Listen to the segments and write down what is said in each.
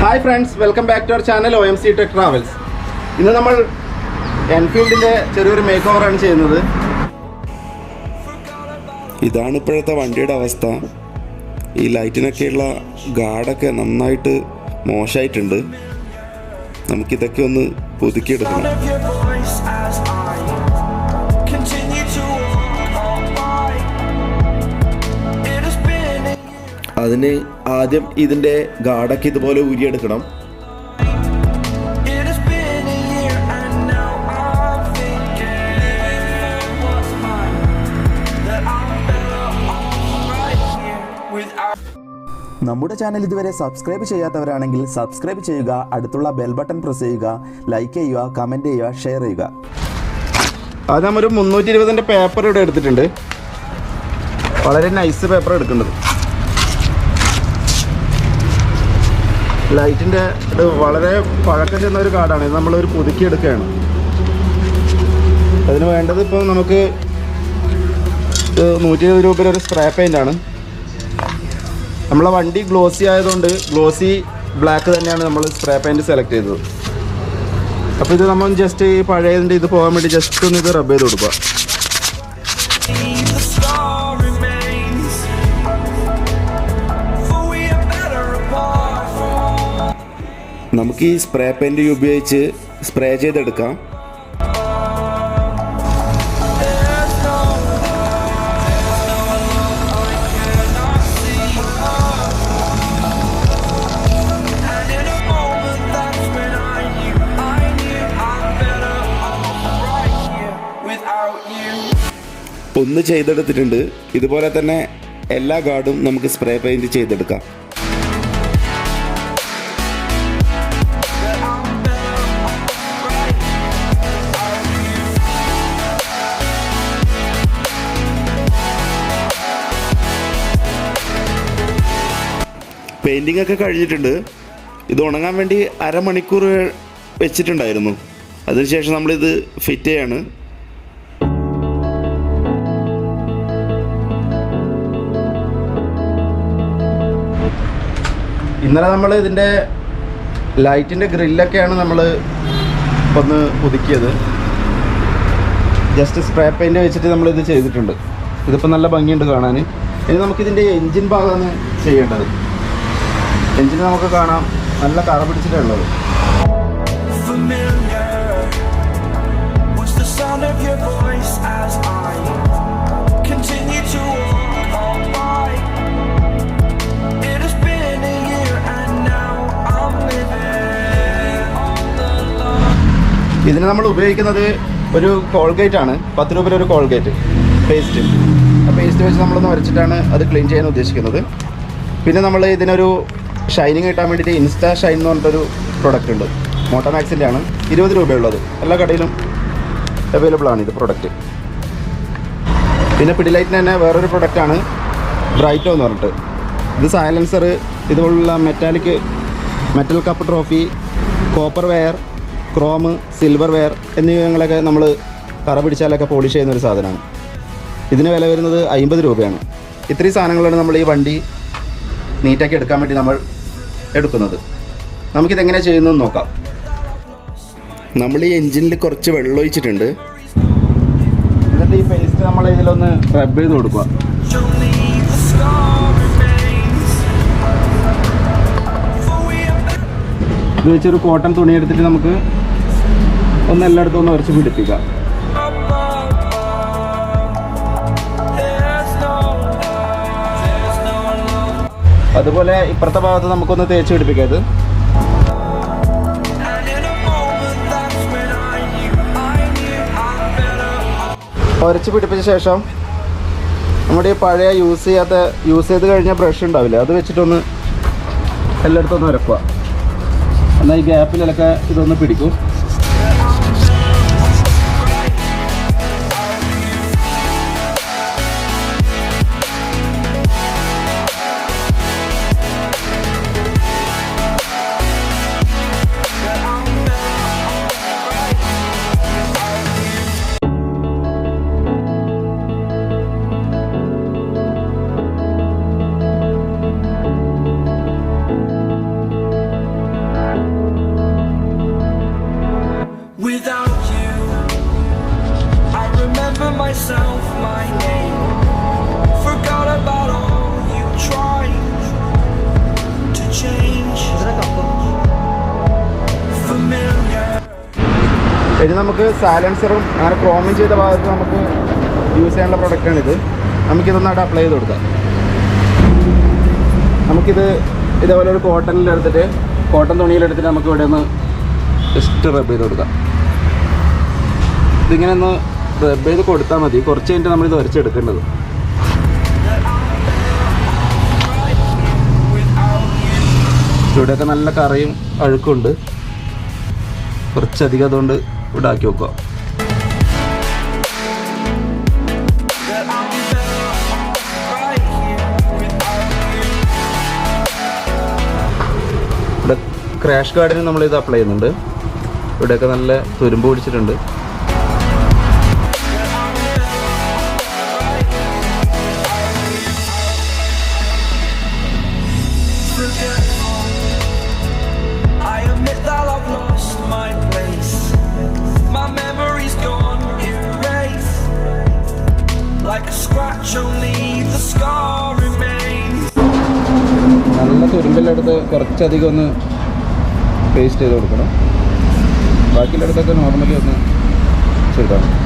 Hi friends, welcome back to our channel OMC Tech Travels. ഇന്ന് നമ്മൾ എൻഫീൽഡിൻ്റെ ചെറിയൊരു make ഓവറാണ് ചെയ്യുന്നത്. ഇതാണ് ഇപ്പോഴത്തെ വണ്ടിയുടെ അവസ്ഥ. ഈ ലൈറ്റിനൊക്കെയുള്ള ഗാർഡൊക്കെ നന്നായിട്ട് മോശമായിട്ടുണ്ട്. നമുക്കിതൊക്കെ ഒന്ന് പുതുക്കിയെടുക്കണം. അതിന് ആദ്യം ഇതിൻ്റെ ഗാർഡൊക്കെ ഇതുപോലെ ഊരിയെടുക്കണം. നമ്മുടെ ചാനൽ ഇതുവരെ സബ്സ്ക്രൈബ് ചെയ്യാത്തവരാണെങ്കിൽ സബ്സ്ക്രൈബ് ചെയ്യുക, അടുത്തുള്ള ബെൽ ബട്ടൺ പ്രസ് ചെയ്യുക, ലൈക്ക് ചെയ്യുക, കമൻറ്റ് ചെയ്യുക, ഷെയർ ചെയ്യുക. അത് നമ്മൊരു 320 പേപ്പർ ഇവിടെ എടുത്തിട്ടുണ്ട്. വളരെ നൈസ് പേപ്പർ എടുക്കേണ്ടത്. ലൈറ്റിൻ്റെ ഇത് വളരെ പഴക്കം ചെന്ന ഒരു കാർഡാണ്. ഇത് നമ്മളൊരു പുതുക്കിയെടുക്കുകയാണ്. അതിന് വേണ്ടത് ഇപ്പോൾ നമുക്ക് 120 രൂപയുടെ ഒരു സ്പ്രേ പെയിൻ്റാണ്. നമ്മളെ വണ്ടി ഗ്ലോസി ആയതുകൊണ്ട് ഗ്ലോസി ബ്ലാക്ക് തന്നെയാണ് നമ്മൾ സ്പ്രേ പെയിൻറ്റ് സെലക്ട് ചെയ്തത്. അപ്പോൾ ഇത് നമ്മൾ ജസ്റ്റ് ഈ പഴയതിൻ്റെ ഇത് പോകാൻ വേണ്ടി ജസ്റ്റ് ഒന്ന് ഇത് റബ്ബ് ചെയ്ത് കൊടുക്കുക. നമുക്ക് ഈ സ്പ്രേ പെയിൻറ്റ് ഉപയോഗിച്ച് സ്പ്രേ ചെയ്തെടുക്കാം. ഒന്ന് ചെയ്തെടുത്തിട്ടുണ്ട്. ഇതുപോലെ തന്നെ എല്ലാ ഗാർഡും നമുക്ക് സ്പ്രേ പെയിൻറ്റ് ചെയ്തെടുക്കാം. പെയിൻറ്റിംഗ് ഒക്കെ കഴിഞ്ഞിട്ടുണ്ട്. ഇത് ഉണങ്ങാൻ വേണ്ടി അരമണിക്കൂർ വെച്ചിട്ടുണ്ടായിരുന്നു. അതിനുശേഷം നമ്മളിത് ഫിറ്റ് ചെയ്യാണ്. ഇന്നലെ നമ്മൾ ഇതിൻ്റെ ലൈറ്റിൻ്റെ ഗ്രില്ലൊക്കെയാണ് നമ്മൾ ഒന്ന് പുതുക്കിയത്. ജസ്റ്റ് സ്പ്രേ പെയിൻറ്റ് വെച്ചിട്ട് നമ്മളിത് ചെയ്തിട്ടുണ്ട്. ഇതിപ്പോൾ നല്ല ഭംഗിയുണ്ട് കാണാൻ. ഇനി നമുക്കിതിൻ്റെ എൻജിൻ ഭാഗമാണ് ചെയ്യേണ്ടത്. എൻജിൻ നമുക്ക് കാണാം നല്ല കറ പിടിച്ചിട്ടുള്ളത്. ഇതിന് നമ്മൾ ഉപയോഗിക്കുന്നത് ഒരു കോൾഗേറ്റ് ആണ്. 10 രൂപയുടെ ഒരു കോൾഗേറ്റ് പേസ്റ്റ്. ആ പേസ്റ്റ് വെച്ച് നമ്മളൊന്ന് വരച്ചിട്ടാണ് അത് ക്ലീൻ ചെയ്യാൻ ഉദ്ദേശിക്കുന്നത്. പിന്നെ നമ്മൾ ഇതിനൊരു ഷൈനിങ് കിട്ടാൻ വേണ്ടിയിട്ട് ഇൻസ്റ്റാ ഷൈൻ എന്ന് പറഞ്ഞിട്ടൊരു പ്രൊഡക്റ്റ് ഉണ്ട്. മോട്ടോമാക്സിൻ്റെ ആണ്. 20 രൂപയുള്ളത്. എല്ലാ കടയിലും അവൈലബിൾ ആണ് ഇത് പ്രൊഡക്റ്റ്. പിന്നെ പിഡിലൈറ്റിന് തന്നെ വേറൊരു പ്രൊഡക്റ്റാണ് ബ്രൈറ്റോ എന്ന് പറഞ്ഞിട്ട്. ഇത് സൈലൻസർ, ഇതുപോലുള്ള metal cup trophy, copper ware, chrome, silver ware എന്നിവങ്ങളൊക്കെ നമ്മൾ കറ പിടിച്ചാലൊക്കെ പോളിഷ് ചെയ്യുന്നൊരു സാധനമാണ്. ഇതിന് വില വരുന്നത് 50 രൂപയാണ്. ഇത്രയും സാധനങ്ങളാണ് നമ്മൾ ഈ വണ്ടി നീറ്റാക്കി എടുക്കാൻ വേണ്ടി നമ്മൾ എടുക്കുന്നത്. നമുക്കിതെങ്ങനെ ചെയ്യുന്നതെന്ന് നോക്കാം. നമ്മൾ ഈ എൻജിനിൽ കുറച്ച് വെള്ളം ഒഴിച്ചിട്ടുണ്ട്. എന്നിട്ട് ഈ പേസ്റ്റ് നമ്മൾ ഇതിലൊന്ന് റബ്ബ് ചെയ്ത് കൊടുക്കുക. ഇത് വെച്ചൊരു കോട്ടൺ തുണി എടുത്തിട്ട് നമുക്ക് എല്ലായിടത്തും ഒന്ന് ഉരച്ച് പിടിപ്പിക്കാം. അതുപോലെ ഇപ്പുറത്തെ ഭാഗത്ത് നമുക്കൊന്ന് തേച്ച് പിടിപ്പിക്കാം. ഇത് ഉരച്ച് പിടിപ്പിച്ച ശേഷം നമ്മുടെ ഈ പഴയ യൂസ് ചെയ്ത് കഴിഞ്ഞ ബ്രഷ് ഉണ്ടാവില്ല, അത് വെച്ചിട്ടൊന്ന് എല്ലായിടത്തും ഒന്ന് ഉരക്കുക. എന്നാൽ ഈ ഗ്യാപ്പിലൊക്കെ ഇതൊന്ന് പിടിക്കും. myself my name. Forgot about all you tried to change. Familiar. ഇനി നമുക്ക് സൈലൻസറും അങ്ങനെ ക്രോമിങ് ചെയ്ത ഭാഗത്ത് നമുക്ക് യൂസ് ചെയ്യാനുള്ള പ്രൊഡക്റ്റാണിത്. നമുക്കിതൊന്ന് അവിടെ അപ്ലൈ ചെയ്ത് കൊടുക്കാം. നമുക്കിത് ഇതേപോലെ ഒരു കോട്ടണിലെടുത്തിട്ട് കോട്ടൺ തുണിയിലെടുത്തിട്ട് നമുക്ക് ഇവിടെ ഒന്ന് ജസ്റ്റ് റബ്ബ് ചെയ്ത് കൊടുക്കാം. ഇതിങ്ങനെ ഒന്ന് റബ്ബ് ചെയ്ത് കൊടുത്താൽ മതി. കുറച്ച് കഴിഞ്ഞിട്ട് നമ്മളിത് വരച്ചെടുക്കേണ്ടത്. ഇവിടെയൊക്കെ നല്ല കറയും അഴുക്കുണ്ട്. കുറച്ചധികം അതുകൊണ്ട് ഇവിടെ ആക്കി വെക്കുക. ഇവിടെ ക്രാഷ് ഗാർഡിന് നമ്മളിത് അപ്ലൈ ചെയ്യുന്നുണ്ട്. ഇവിടെയൊക്കെ നല്ല തുരുമ്പ് പിടിച്ചിട്ടുണ്ട്. I admit that I've lost my place. My memory's gone erased. Like a scratch, only the scar remains. നല്ല തുരുമ്പിലെടുത്ത് കുറച്ചധികം ഒന്ന് പേസ്റ്റ് ചെയ്ത് കൊടുക്കണം. ബാക്കിയുള്ളിടത്തൊക്കെ നോർമലി ഒന്ന് ചെയ്താൽ മതി.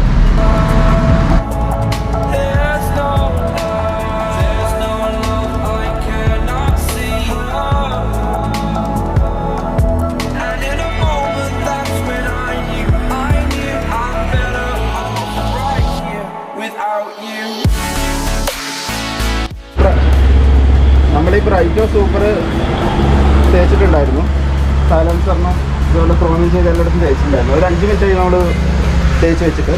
There's no love I cannot see. And in a moment, that's when I knew I'm better off right here without you. നമ്മൾ ഈ ബ്രൈറ്റോ സൂപ്പർ തേച്ചിട്ടുണ്ടായിരുന്നു. സൈലൻസറിനും ഇതുപോലെ ക്രോമിങ് ചെയ്ത് എല്ലായിടത്തും തേച്ചിട്ടുണ്ടായിരുന്നു. ഒരു 5 മിനിറ്റ് നമ്മൾ തേച്ച് വെച്ചിട്ട്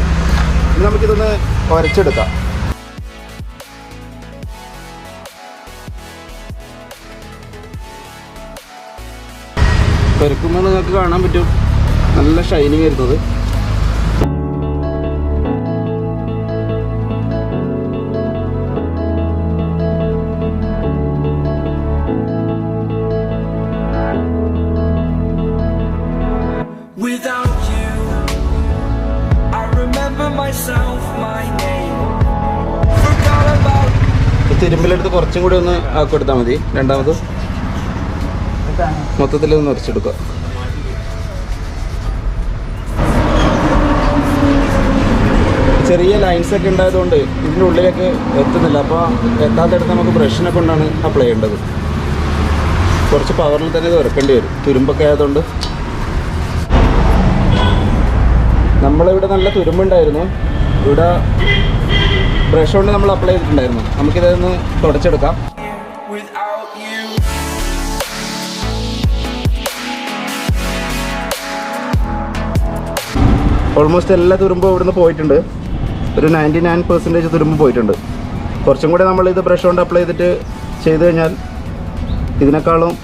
ഇനി നമുക്കിതൊന്ന് ഉരച്ചെടുക്കാം. പെരുക്കുമ്പോൾ നിങ്ങൾക്ക് കാണാൻ പറ്റും നല്ല ഷൈനിങ് വരുന്നത്. Without you, I remember myself my name. Forgot about തിരുമ്പിലെടുത്ത് കുറച്ചും കൂടി ഒന്ന് ആക്കിയെടുത്താൽ മതി. രണ്ടാമത് മൊത്തത്തിൽ ഒന്ന് ഉരച്ചെടുക്കുക. ചെറിയ ലൈൻസ് ഒക്കെ ഉണ്ടായതുകൊണ്ട് ഇതിൻ്റെ ഉള്ളിലേക്ക് എത്തുന്നില്ല. അപ്പോൾ എത്താത്തടുത്ത് നമുക്ക് ബ്രഷിനെ കൊണ്ടാണ് അപ്ലൈ ചെയ്യേണ്ടത്. കുറച്ച് പവറിൽ തന്നെ ഇത് ഉരക്കേണ്ടി വരും, തുരുമ്പൊക്കെ ആയതുകൊണ്ട്. നമ്മളിവിടെ നല്ല തുരുമ്പുണ്ടായിരുന്നു. ഇവിടെ ബ്രഷ് കൊണ്ട് നമ്മൾ അപ്ലൈ ചെയ്തിട്ടുണ്ടായിരുന്നു. നമുക്കിതൊന്ന് തുടച്ചെടുക്കാം. without you. ഓൾമോസ്റ്റ് എല്ലാ തുരുമ്പും ഇവിടുന്ന് പോയിട്ടുണ്ട്. ഒരു 99% തുരുമ്പ് പോയിട്ടുണ്ട്. കുറച്ചും കൂടെ നമ്മളിത് ബ്രഷ് കൊണ്ട് അപ്ലൈ ചെയ്തിട്ട് ചെയ്ത് കഴിഞ്ഞാൽ ഇതിനേക്കാളും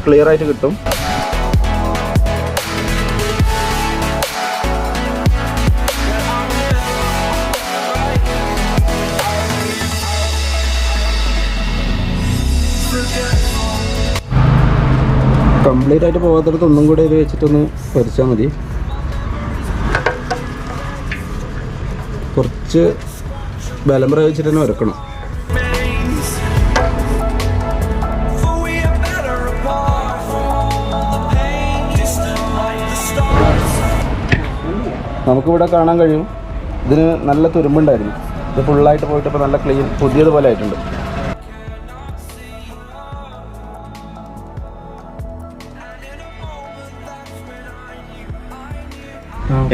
ക്ലിയർ ആയിട്ട് കിട്ടും. കംപ്ലീറ്റ് ആയിട്ട് പോകാത്തടത്ത് ഒന്നും കൂടെ ഇത് വെച്ചിട്ടൊന്ന് വരച്ചാൽ മതി. കുറച്ച് ബലം പ്രയോഗിച്ചിട്ട് തന്നെ വരക്കണം. For we are better apart from all the pain, distant like the stars. നമുക്കിവിടെ കാണാൻ കഴിയും ഇതിന് നല്ല തുരുമ്പുണ്ടായിരുന്നു. ഇത് ഫുള്ളായിട്ട് പോയിട്ട് ഇപ്പോൾ നല്ല ക്ലീൻ പുതിയതുപോലെ ആയിട്ടുണ്ട്.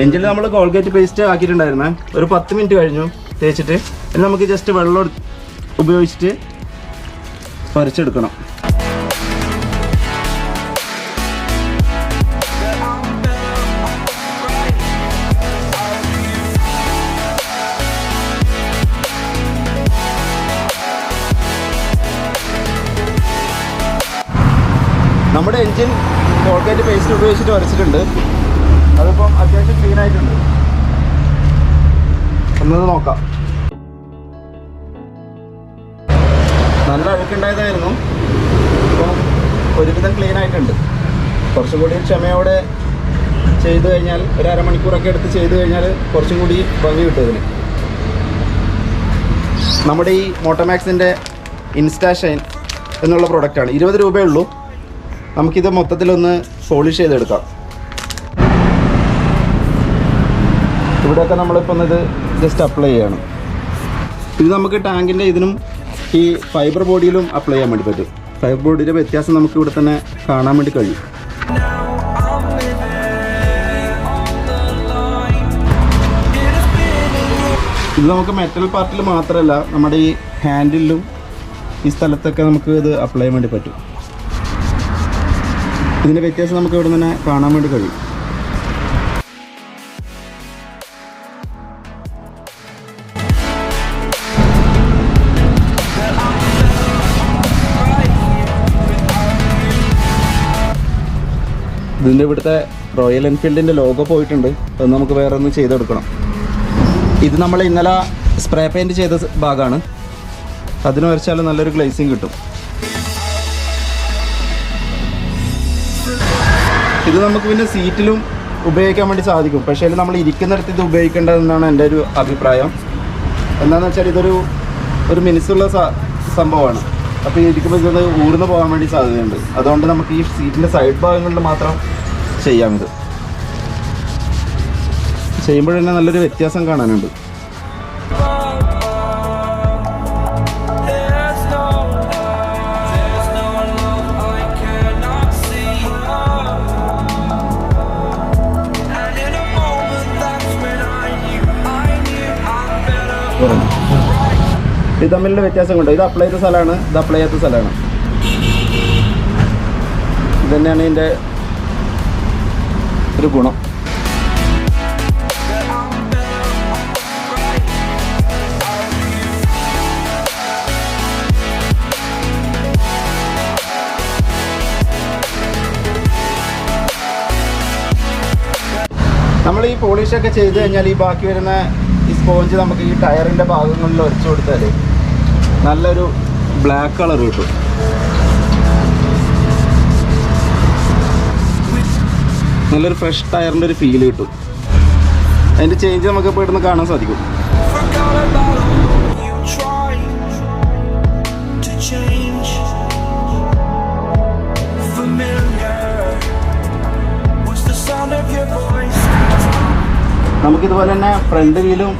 എഞ്ചിനിൽ നമ്മൾ കോൾഗേറ്റ് പേസ്റ്റ് ആക്കിയിട്ടുണ്ടായിരുന്നേ. ഒരു 10 മിനിറ്റ് കഴിഞ്ഞു തേച്ചിട്ട്. ഇനി നമുക്ക് ജസ്റ്റ് വെള്ളം ഉപയോഗിച്ചിട്ട് വരച്ചെടുക്കണം. നമ്മുടെ എഞ്ചിൻ കോൾഗേറ്റ് പേസ്റ്റ് ഉപയോഗിച്ചിട്ട് വരച്ചിട്ടുണ്ട്. അതിപ്പം അത്യാവശ്യം ക്ലീൻ ആയിട്ടുണ്ട്. ഒന്നത് നോക്കാം. നല്ല അഴുക്കുണ്ടായതായിരുന്നു. ഇപ്പം ഒരുവിധം ക്ലീൻ ആയിട്ടുണ്ട്. കുറച്ചും കൂടി ക്ഷമയോടെ ചെയ്ത് കഴിഞ്ഞാൽ ഒരു അരമണിക്കൂറൊക്കെ എടുത്ത് ചെയ്ത് കഴിഞ്ഞാൽ കുറച്ചും കൂടി ഭംഗി കിട്ടും ഇതിന്. നമ്മുടെ ഈ മോട്ടോമാക്സിൻ്റെ ഇൻസ്റ്റാ ഷൈൻ എന്നുള്ള പ്രോഡക്റ്റാണ്. 20 രൂപയേ ഉള്ളൂ. നമുക്കിത് മൊത്തത്തിലൊന്ന് പോളിഷ് ചെയ്തെടുക്കാം. ഇവിടെയൊക്കെ നമ്മളിപ്പോൾ ഇത് ജസ്റ്റ് അപ്ലൈ ചെയ്യണം. ഇത് നമുക്ക് ടാങ്കിൻ്റെ ഇതിനും ഈ ഫൈബർ ബോഡിയിലും അപ്ലൈ ചെയ്യാൻ വേണ്ടി പറ്റും. ഫൈബർ ബോഡിയുടെ വ്യത്യാസം നമുക്ക് ഇവിടെ തന്നെ കാണാൻ വേണ്ടി കഴിയും. ഇത് നമുക്ക് മെറ്റൽ പാർട്ടിൽ മാത്രമല്ല നമ്മുടെ ഈ ഹാൻഡിലും ഈ സ്ഥലത്തൊക്കെ നമുക്ക് ഇത് അപ്ലൈ ചെയ്യാൻ വേണ്ടി പറ്റും. ഇതിൻ്റെ വ്യത്യാസം നമുക്ക് ഇവിടെ തന്നെ കാണാൻ വേണ്ടി കഴിയും. ഇതിൻ്റെ ഇവിടുത്തെ റോയൽ എൻഫീൽഡിൻ്റെ ലോഗോ പോയിട്ടുണ്ട്. അത് നമുക്ക് വേറെ ഒന്ന് ചെയ്തെടുക്കണം. ഇത് നമ്മൾ ഇന്നലെ സ്പ്രേ പെയിൻറ്റ് ചെയ്ത ഭാഗമാണ്. അതിന് വരച്ചാൽ നല്ലൊരു ഗ്ലേസിങ് കിട്ടും. ഇത് നമുക്ക് പിന്നെ സീറ്റിലും ഉപയോഗിക്കാൻ വേണ്ടി സാധിക്കും. പക്ഷേ നമ്മൾ ഇരിക്കുന്നിടത്ത് ഇത് ഉപയോഗിക്കേണ്ടതെന്നാണ് എൻ്റെ ഒരു അഭിപ്രായം. എന്താണെന്ന് വെച്ചാൽ ഇതൊരു മിനുസുള്ള സംഭവമാണ്. അപ്പോൾ ഇരിക്കുമ്പോൾ ഇത് ഊർന്ന് പോകാൻ വേണ്ടി സാധ്യതയുണ്ട്. അതുകൊണ്ട് നമുക്ക് ഈ സീറ്റിൻ്റെ സൈഡ് ഭാഗങ്ങളിൽ മാത്രം ചെയ്യാം. ഇത് ചെയ്യുമ്പോൾ തന്നെ നല്ലൊരു വ്യത്യാസം കാണാനുണ്ട്. ഇത് തമ്മിലുള്ള വ്യത്യാസം കൊണ്ട് ഇത് അപ്ലൈ ചെയ്ത സ്ഥലമാണ്, ഇത് അപ്ലൈ ചെയ്യാത്ത സ്ഥലമാണ്. ഇത് തന്നെയാണ് ഇതിൻ്റെ ഒരു ഗുണം. നമ്മൾ ഈ പോളിഷൊക്കെ ചെയ്ത് കഴിഞ്ഞാൽ ഈ ബാക്കി വരുന്ന ഈ സ്പോഞ്ച് നമുക്ക് ഈ ടയറിൻ്റെ ഭാഗങ്ങളിൽ ഒരച്ചു കൊടുത്താൽ നല്ലൊരു ബ്ലാക്ക് കളർ കിട്ടും. നല്ലൊരു ഫ്രഷ് ടയറിൻ്റെ ഒരു ഫീൽ കിട്ടും. അതിൻ്റെ ചേഞ്ച് നമുക്ക് ഇപ്പോൾ ഇവിടുന്ന് കാണാൻ സാധിക്കും. നമുക്കിതുപോലെ തന്നെ ഫ്രണ്ട് വീലും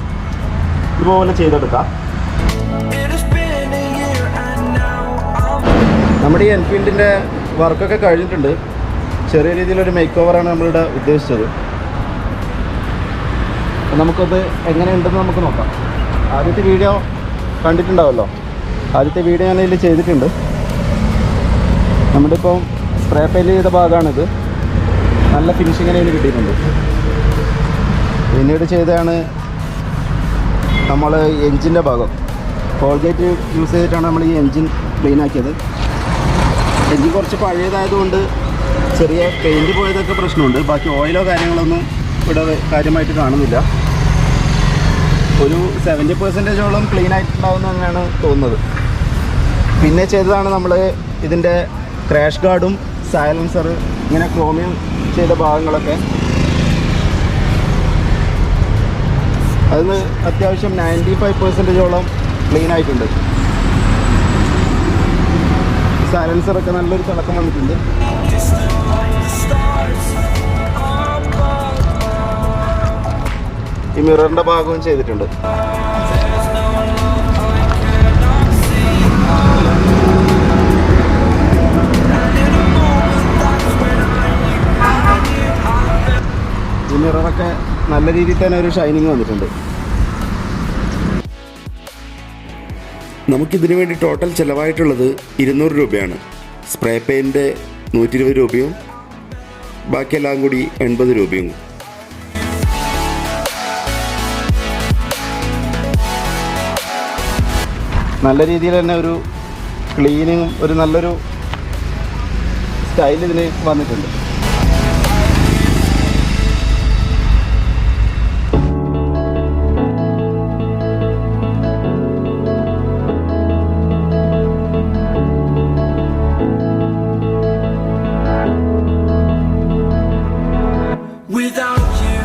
ഇതുപോലെ ചെയ്തെടുക്കാം. നമ്മുടെ ഈ എൻഫീൽഡിൻ്റെ വർക്കൊക്കെ കഴിഞ്ഞിട്ടുണ്ട്. ചെറിയ രീതിയിലൊരു മേക്ക് ഓവറാണ് നമ്മളിവിടെ ഉദ്ദേശിച്ചത്. നമുക്കത് എങ്ങനെയുണ്ടെന്ന് നമുക്ക് നോക്കാം. ആദ്യത്തെ വീഡിയോ കണ്ടിട്ടുണ്ടാവുമല്ലോ. ആദ്യത്തെ വീഡിയോ ഞാൻ ഇതിൽ ചെയ്തിട്ടുണ്ട്. നമ്മുടെ ഇപ്പം സ്പ്രേ പെയിൻറ്റ് ചെയ്ത ഭാഗമാണിത്. നല്ല ഫിനിഷിങ്ങിന് ഇതിന് കിട്ടിയിട്ടുണ്ട്. പിന്നീട് ചെയ്തതാണ് നമ്മൾ എൻജിൻ്റെ ഭാഗം. കോൾഗേറ്റ് യൂസ് ചെയ്തിട്ടാണ് നമ്മൾ ഈ എൻജിൻ ക്ലീൻ ആക്കിയത്. എൻജിൻ കുറച്ച് പഴയതായതുകൊണ്ട് ചെറിയ പെയിൻറ്റ് പോയതൊക്കെ പ്രശ്നമുണ്ട്. ബാക്കി ഓയിലോ കാര്യങ്ങളൊന്നും ഇവിടെ കാര്യമായിട്ട് കാണുന്നില്ല. ഒരു 70% ക്ലീൻ ആയിട്ടുണ്ടാവുമെന്ന് തന്നെയാണ് തോന്നുന്നത്. പിന്നെ ചെയ്തതാണ് നമ്മൾ ഇതിൻ്റെ ക്രാഷ് ഗാർഡും സൈലൻസർ ഇങ്ങനെ ക്രോമിയം ചെയ്ത ഭാഗങ്ങളൊക്കെ. അതിന് അത്യാവശ്യം 95% ക്ലീൻ ആയിട്ടുണ്ട്. സൈലൻസറൊക്കെ നല്ലൊരു തിളക്കം വന്നിട്ടുണ്ട്. ഈ മിററിൻ്റെ ഭാഗവും ചെയ്തിട്ടുണ്ട്. ഈ മിററൊക്കെ നല്ല രീതിയിൽ തന്നെ ഒരു ഷൈനിങ് വന്നിട്ടുണ്ട്. നമുക്കിതിനു വേണ്ടി ടോട്ടൽ ചിലവായിട്ടുള്ളത് 200 രൂപയാണ്. സ്പ്രേ പെയിൻറ്റ് 120 രൂപയും ബാക്കിയെല്ലാം കൂടി 80 രൂപയും. നല്ല രീതിയിൽ തന്നെ ഒരു ക്ലീനിങ്ങും ഒരു നല്ലൊരു സ്റ്റൈൽ ഇതിന് വന്നിട്ടുണ്ട്. Without you,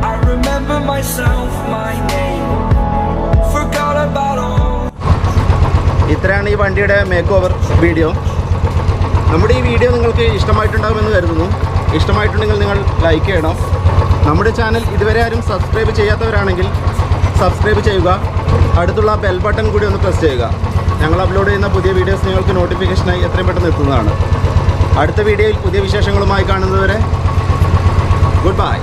I remember myself, my name, forgot. ഇത്രയാണ് ഈ വണ്ടിയുടെ മേക്ക് ഓവർ വീഡിയോ. നമ്മുടെ ഈ വീഡിയോ നിങ്ങൾക്ക് ഇഷ്ടമായിട്ടുണ്ടാകുമെന്ന് കരുതുന്നു. ഇഷ്ടമായിട്ടുണ്ടെങ്കിൽ നിങ്ങൾ ലൈക്ക് ചെയ്യണം. നമ്മുടെ ചാനൽ ഇതുവരെ ആരും സബ്സ്ക്രൈബ് ചെയ്യാത്തവരാണെങ്കിൽ സബ്സ്ക്രൈബ് ചെയ്യുക. അടുത്തുള്ള ബെൽ ബട്ടൺ കൂടി ഒന്ന് പ്രസ് ചെയ്യുക. ഞങ്ങൾ അപ്ലോഡ് ചെയ്യുന്ന പുതിയ വീഡിയോസ് നിങ്ങൾക്ക് നോട്ടിഫിക്കേഷനായി എത്രയും പെട്ടെന്ന് എത്തുന്നതാണ്. അടുത്ത വീഡിയോയിൽ പുതിയ വിശേഷങ്ങളുമായി കാണുന്നതുവരെ ഗുഡ് ബൈ.